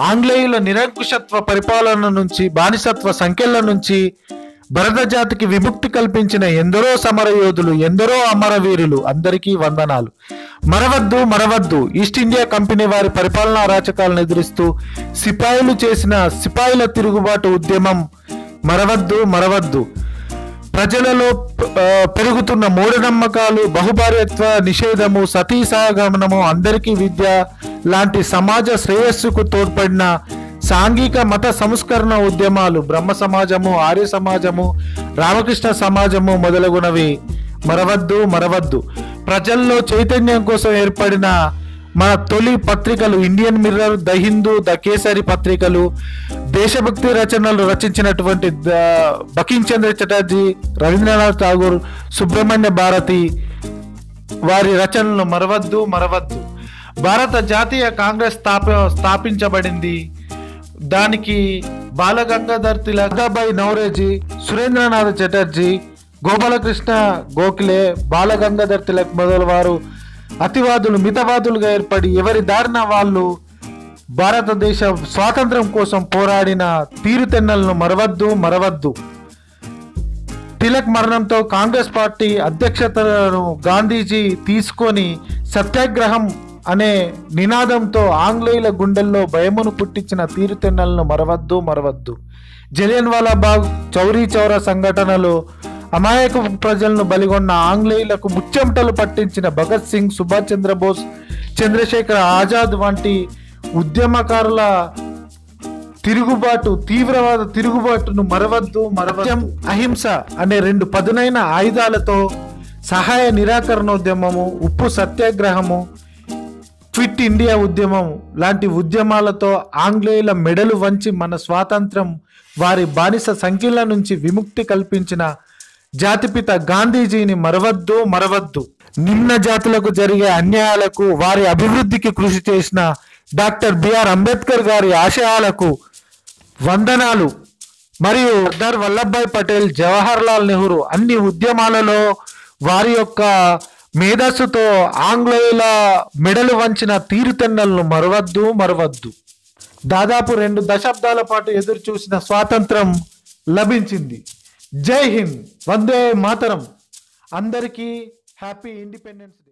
ఆంగ్లేయుల నిరంకుశత్వ పరిపాలన నుంచి, బానిసత్వ సంఖ్యల నుంచి భరత జాతికి విముక్తి కల్పించిన ఎందరో సమరయోధులు, ఎందరో అమరవీరులు, అందరికీ వందనాలు. మరవద్దు మరవద్దు, ఈస్ట్ ఇండియా కంపెనీ వారి పరిపాలనా అరాచకాలను ఎదురిస్తూ సిపాయిలు చేసిన సిపాయిల తిరుగుబాటు ఉద్యమం మరవద్దు మరవద్దు. ప్రజలలో పెరుగుతున్న మూఢనమ్మకాలు, బహుభార్యత్వ నిషేధము, సతీ సహగమనము, అందరికీ విద్య లాంటి సమాజ శ్రేయస్సుకు తోడ్పడిన సాంఘిక మత సంస్కరణ ఉద్యమాలు, బ్రహ్మ సమాజము, ఆర్య సమాజము, రామకృష్ణ సమాజము మొదలగునవి మరవద్దు మరవద్దు. ప్రజల్లో చైతన్యం కోసం ఏర్పడిన మన తొలి పత్రికలు Indian mirror, the Hindu, the kesari పత్రికలు, దేశభక్తి రచనలు రచించినటువంటి బకించంద్ర చటర్జీ, రవీంద్రనాథ్ ఠాగూర్, సుబ్రహ్మణ్య భారతి వారి రచనలు మరవద్దు మరవద్దు. భారత జాతీయ కాంగ్రెస్ స్థాపించబడింది. దానికి బాలగంగాధర్ తిలక్, దాదాభాయ్ నౌరోజీ, సురేంద్రనాథ్ చటర్జీ, గోపాలకృష్ణ గోఖలే, బాలగంగాధర్ తిలక్ మొదలవారు అతివాదులు, మితవాదులుగా ఏర్పడి ఎవరి దారిన వాళ్ళు భారతదేశ స్వాతంత్రం కోసం పోరాడిన తీరుతెన్నలను మరవద్దు మరవద్దు. తిలక్ మరణంతో కాంగ్రెస్ పార్టీ అధ్యక్షతను గాంధీజీ తీసుకొని సత్యాగ్రహం అనే నినాదంతో ఆంగ్లేయుల గుండెల్లో భయమును పుట్టించిన తీరుతెన్నలను మరవద్దు మరవద్దు. జలియన్వాలా బాగ్, చౌరీ చౌరా సంఘటనలు అమాయక ప్రజలను బలిగొన్న ఆంగ్లేయులకు ముచ్చెమటలు పట్టించిన భగత్ సింగ్, సుభాష్ చంద్రబోస్, చంద్రశేఖర్ ఆజాద్ వంటి ఉద్యమకారుల తిరుగుబాటు, తీవ్రవాద తిరుగుబాటును మరవద్దు మరవద్దు. అహింస అనే రెండు పదునైన ఆయుధాలతో సహాయ నిరాకరణోద్యమము, ఉప్పు సత్యాగ్రహము, క్విట్ ఇండియా ఉద్యమం లాంటి ఉద్యమాలతో ఆంగ్లేయుల మెడలు వంచి మన స్వాతంత్రం, వారి బానిస సంఖ్యల నుంచి విముక్తి కల్పించిన జాతిపిత గాంధీజీని మరవద్దు మరవద్దు. నిమ్న జాతులకు జరిగే అన్యాయాలకు, వారి అభివృద్ధికి కృషి చేసిన డాక్టర్ బిఆర్ అంబేద్కర్ గారి ఆశయాలకు వందనాలు. మరియు సర్దార్ వల్లభాయ్ పటేల్, జవహర్ లాల్ నెహ్రూ అన్ని ఉద్యమాలలో వారి యొక్క మేధస్సుతో ఆంగ్లేయుల మెడలు వంచిన తీరుతెన్నలను మరవద్దు మరవద్దు. దాదాపు 2 దశాబ్దాల పాటు ఎదురు చూసిన స్వాతంత్రం లభించింది. జై హింద్, వందే మాతరం. అందరికీ హ్యాపీ ఇండిపెండెన్స్ డే.